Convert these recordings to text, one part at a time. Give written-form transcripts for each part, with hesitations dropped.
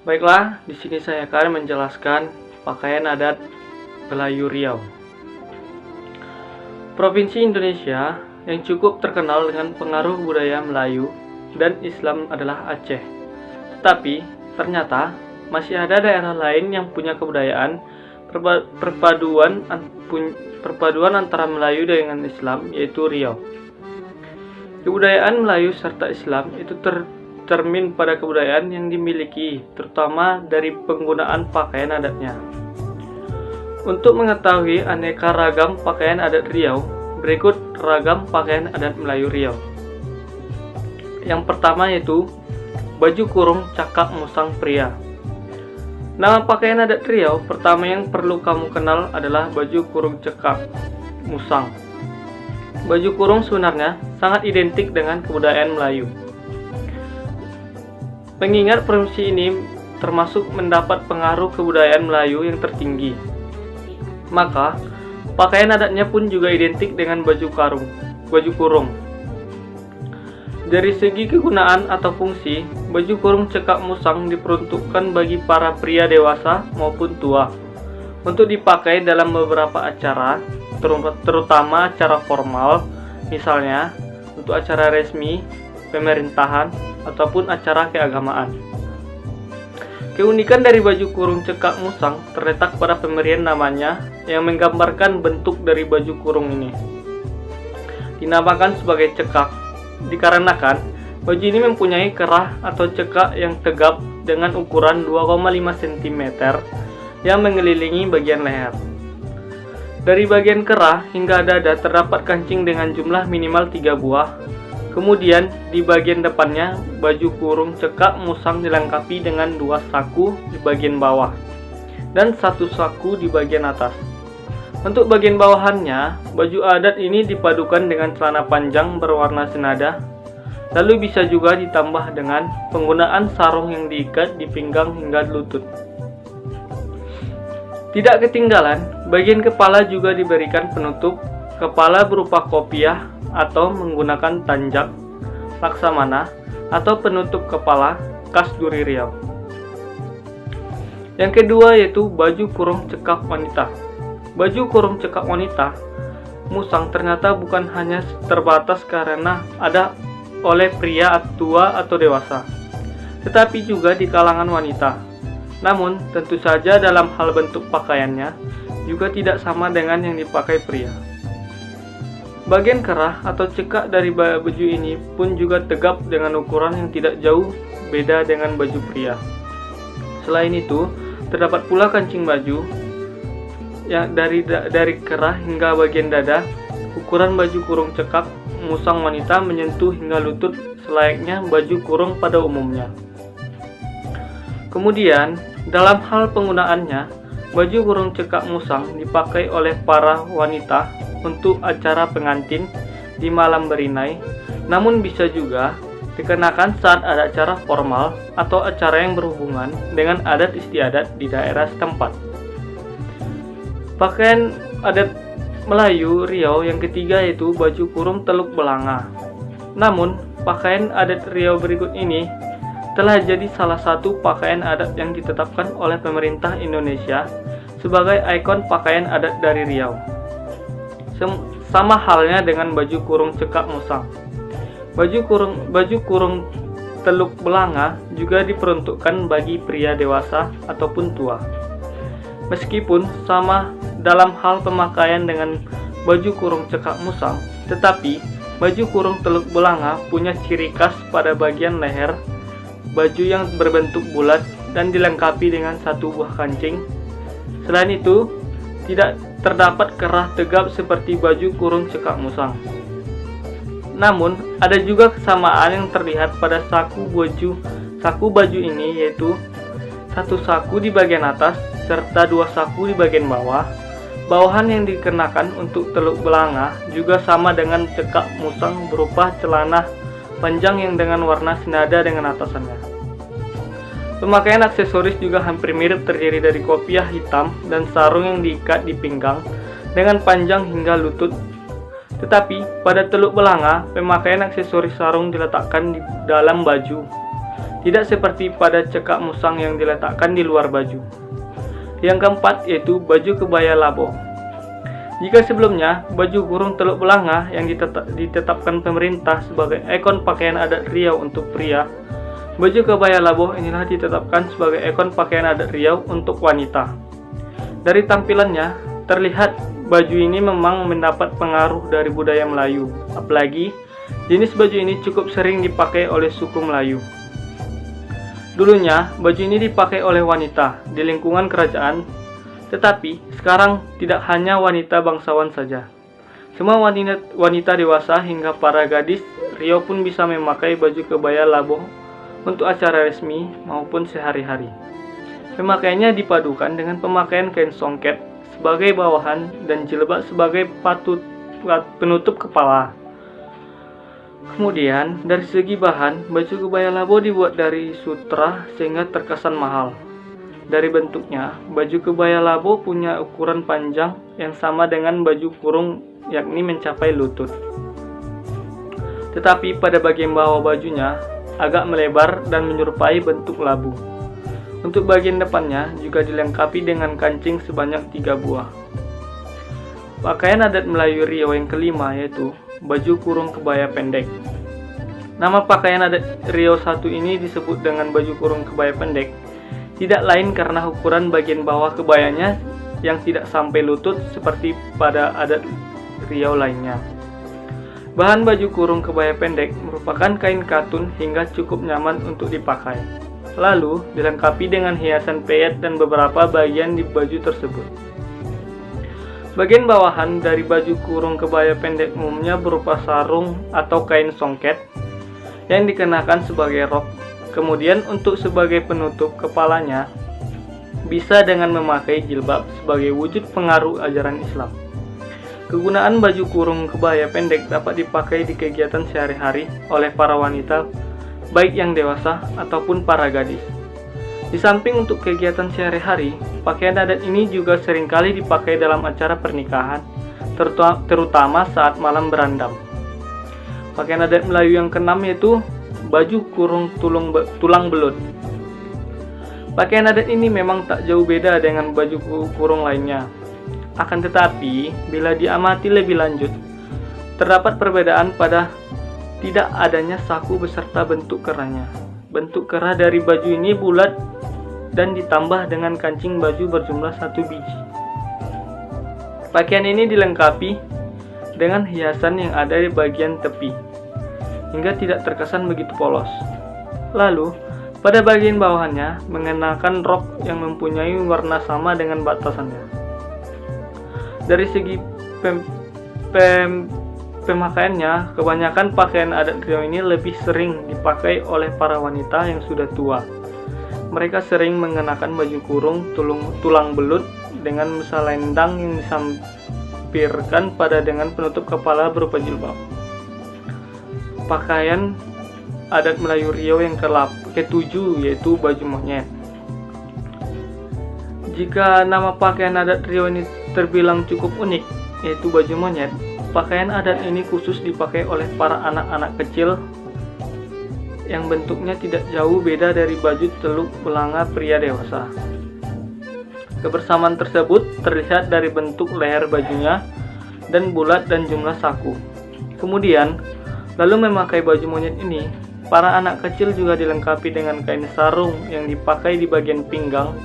Baiklah, di sini saya akan menjelaskan pakaian adat Melayu Riau. Provinsi Indonesia yang cukup terkenal dengan pengaruh budaya Melayu dan Islam adalah Aceh. Tetapi, ternyata masih ada daerah lain yang punya kebudayaan perpaduan antara Melayu dengan Islam, yaitu Riau. Kebudayaan Melayu serta Islam itu tercermin pada kebudayaan yang dimiliki, terutama dari penggunaan pakaian adatnya. Untuk mengetahui aneka ragam pakaian adat Riau, berikut ragam pakaian adat Melayu Riau. Yang pertama yaitu baju kurung cakak musang pria. Nama pakaian adat Riau pertama yang perlu kamu kenal adalah baju kurung cekak musang. Baju kurung sebenarnya sangat identik dengan kebudayaan Melayu. Mengingat provinsi ini termasuk mendapat pengaruh kebudayaan Melayu yang tertinggi, maka pakaian adatnya pun juga identik dengan baju kurung. Dari segi kegunaan atau fungsi, baju kurung cekak musang diperuntukkan bagi para pria dewasa maupun tua untuk dipakai dalam beberapa acara, terutama acara formal, misalnya untuk acara resmi, pemerintahan, ataupun acara keagamaan. Keunikan dari baju kurung cekak musang terletak pada pemberian namanya yang menggambarkan bentuk dari baju kurung ini. Dinamakan sebagai cekak dikarenakan baju ini mempunyai kerah atau cekak yang tegap dengan ukuran 2,5 cm yang mengelilingi bagian leher. Dari bagian kerah hingga dada terdapat kancing dengan jumlah minimal 3 buah. Kemudian di bagian depannya, baju kurung cekak musang dilengkapi dengan 2 saku di bagian bawah dan 1 saku di bagian atas. Untuk bagian bawahannya, baju adat ini dipadukan dengan celana panjang berwarna senada, lalu bisa juga ditambah dengan penggunaan sarung yang diikat di pinggang hingga lutut. Tidak ketinggalan, bagian kepala juga diberikan penutup kepala berupa kopiah atau menggunakan tanjak, laksamana, atau penutup kepala khas Duri Riau. Yang kedua yaitu baju kurung cekak wanita. Baju kurung cekak wanita musang ternyata bukan hanya terbatas karena ada oleh pria tua atau dewasa, tetapi juga di kalangan wanita. Namun, tentu saja dalam hal bentuk pakaiannya juga tidak sama dengan yang dipakai pria. Bagian kerah atau cekak dari baju ini pun juga tegap dengan ukuran yang tidak jauh beda dengan baju pria. Selain itu, terdapat pula kancing baju yang dari kerah hingga bagian dada. Ukuran baju kurung cekak musang wanita menyentuh hingga lutut selayaknya baju kurung pada umumnya. Kemudian, dalam hal penggunaannya, baju kurung cekak musang dipakai oleh para wanita untuk acara pengantin di malam berinai, namun bisa juga dikenakan saat ada acara formal atau acara yang berhubungan dengan adat istiadat di daerah setempat. Pakaian adat Melayu Riau yang ketiga yaitu baju kurung teluk belanga. Namun, pakaian adat Riau berikut ini telah jadi salah satu pakaian adat yang ditetapkan oleh pemerintah Indonesia sebagai ikon pakaian adat dari Riau. Sama halnya dengan baju kurung cekak musang. Baju kurung teluk belanga juga diperuntukkan bagi pria dewasa ataupun tua. Meskipun sama dalam hal pemakaian dengan baju kurung cekak musang, tetapi baju kurung teluk belanga punya ciri khas pada bagian leher, baju yang berbentuk bulat dan dilengkapi dengan 1 buah kancing. Selain itu, tidak terdapat kerah tegap seperti baju kurung cekak musang. Namun, ada juga kesamaan yang terlihat pada saku baju ini, yaitu 1 saku di bagian atas serta 2 saku di bagian bawah. Bawahan yang dikenakan untuk teluk belanga juga sama dengan cekak musang berupa celana panjang yang dengan warna senada dengan atasannya. Pemakaian aksesoris juga hampir mirip, terdiri dari kopiah hitam dan sarung yang diikat di pinggang dengan panjang hingga lutut. Tetapi pada teluk belanga, pemakaian aksesoris sarung diletakkan di dalam baju. tidak seperti pada cekak musang yang diletakkan di luar baju. Yang keempat yaitu baju kebaya labo. Jika sebelumnya baju kurung Teluk Belanga yang ditetapkan pemerintah sebagai ikon pakaian adat Riau untuk pria, baju kebaya labo inilah ditetapkan sebagai ikon pakaian adat Riau untuk wanita. Dari tampilannya, terlihat baju ini memang mendapat pengaruh dari budaya Melayu, apalagi jenis baju ini cukup sering dipakai oleh suku Melayu. Dulunya, baju ini dipakai oleh wanita di lingkungan kerajaan, tetapi sekarang tidak hanya wanita bangsawan saja. Semua wanita dewasa hingga para gadis Riau pun bisa memakai baju kebaya labo untuk acara resmi maupun sehari-hari. Pemakaiannya dipadukan dengan pemakaian kain songket sebagai bawahan dan jilbab sebagai penutup kepala. Kemudian, dari segi bahan, baju kebaya labo dibuat dari sutra sehingga terkesan mahal. Dari bentuknya, baju kebaya labo punya ukuran panjang yang sama dengan baju kurung, yakni mencapai lutut. Tetapi pada bagian bawah bajunya agak melebar dan menyerupai bentuk labu. Untuk bagian depannya juga dilengkapi dengan kancing sebanyak 3 buah. Pakaian adat Melayu Riau yang kelima yaitu baju kurung kebaya pendek. Nama pakaian adat Riau 1 ini disebut dengan baju kurung kebaya pendek, tidak lain karena ukuran bagian bawah kebayanya yang tidak sampai lutut seperti pada adat Riau lainnya. Bahan baju kurung kebaya pendek merupakan kain katun hingga cukup nyaman untuk dipakai. Lalu dilengkapi dengan hiasan peyet dan beberapa bagian di baju tersebut. Bagian bawahan dari baju kurung kebaya pendek umumnya berupa sarung atau kain songket yang dikenakan sebagai rok. Kemudian untuk sebagai penutup kepalanya bisa dengan memakai jilbab sebagai wujud pengaruh ajaran Islam. Kegunaan baju kurung kebaya pendek dapat dipakai di kegiatan sehari-hari oleh para wanita, baik yang dewasa ataupun para gadis. Di samping untuk kegiatan sehari-hari, pakaian adat ini juga seringkali dipakai dalam acara pernikahan, terutama saat malam berandam. Pakaian adat Melayu yang keenam yaitu baju kurung tulang belut. Pakaian adat ini memang tak jauh beda dengan baju kurung lainnya. Akan tetapi, bila diamati lebih lanjut, terdapat perbedaan pada tidak adanya saku beserta bentuk kerahnya. Bentuk kerah dari baju ini bulat dan ditambah dengan kancing baju berjumlah 1 biji. Pakaian ini dilengkapi dengan hiasan yang ada di bagian tepi, hingga tidak terkesan begitu polos. Lalu, pada bagian bawahnya mengenakan rok yang mempunyai warna sama dengan batasannya. Dari segi pemakaiannya, kebanyakan pakaian adat Riau ini lebih sering dipakai oleh para wanita yang sudah tua. Mereka sering mengenakan baju kurung tulang belut dengan selendang yang disampirkan pada dengan penutup kepala berupa jilbab. Pakaian adat Melayu Riau yang ke-7 yaitu baju monyet. Jika nama pakaian adat Riau ini terbilang cukup unik, yaitu baju monyet, pakaian adat ini khusus dipakai oleh para anak-anak kecil yang bentuknya tidak jauh beda dari baju Teluk Belanga pria dewasa. Kebersamaan tersebut terlihat dari bentuk leher bajunya dan bulat dan jumlah saku. Kemudian, lalu memakai baju monyet ini, para anak kecil juga dilengkapi dengan kain sarung yang dipakai di bagian pinggang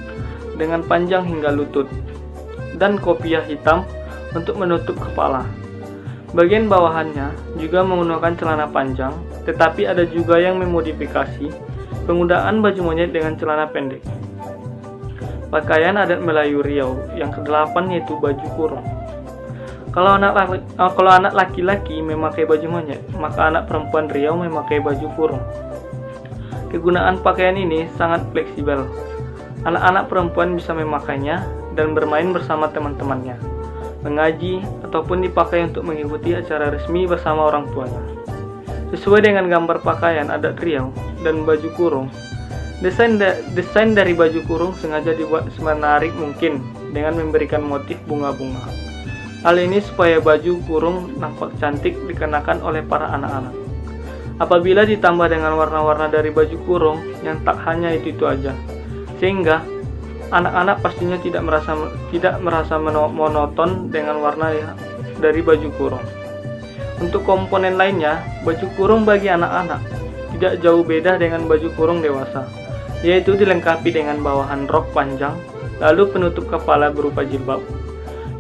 dengan panjang hingga lutut, dan kopiah hitam untuk menutup kepala. Bagian bawahannya juga menggunakan celana panjang, tetapi ada juga yang memodifikasi penggunaan baju monyet dengan celana pendek. Pakaian adat Melayu Riau yang ke-8 yaitu baju kurung. Kalau anak laki-laki memakai baju monyet, maka anak perempuan Riau memakai baju kurung. Kegunaan pakaian ini sangat fleksibel. Anak-anak perempuan bisa memakainya dan bermain bersama teman-temannya, mengaji, ataupun dipakai untuk mengikuti acara resmi bersama orang tuanya. Sesuai dengan gambar pakaian adat Riau dan baju kurung, desain dari baju kurung sengaja dibuat semenarik mungkin dengan memberikan motif bunga-bunga. Hal ini supaya baju kurung nampak cantik dikenakan oleh para anak-anak. apabila ditambah dengan warna-warna dari baju kurung yang tak hanya itu aja, sehingga anak-anak pastinya tidak merasa monoton dengan warna dari baju kurung. Untuk komponen lainnya, baju kurung bagi anak-anak tidak jauh beda dengan baju kurung dewasa, yaitu dilengkapi dengan bawahan rok panjang, lalu penutup kepala berupa jilbab.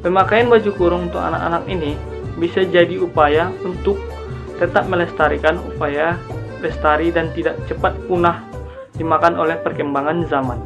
Pemakaian baju kurung untuk anak-anak ini bisa jadi upaya untuk tetap melestarikan upaya lestari dan tidak cepat punah dimakan oleh perkembangan zaman.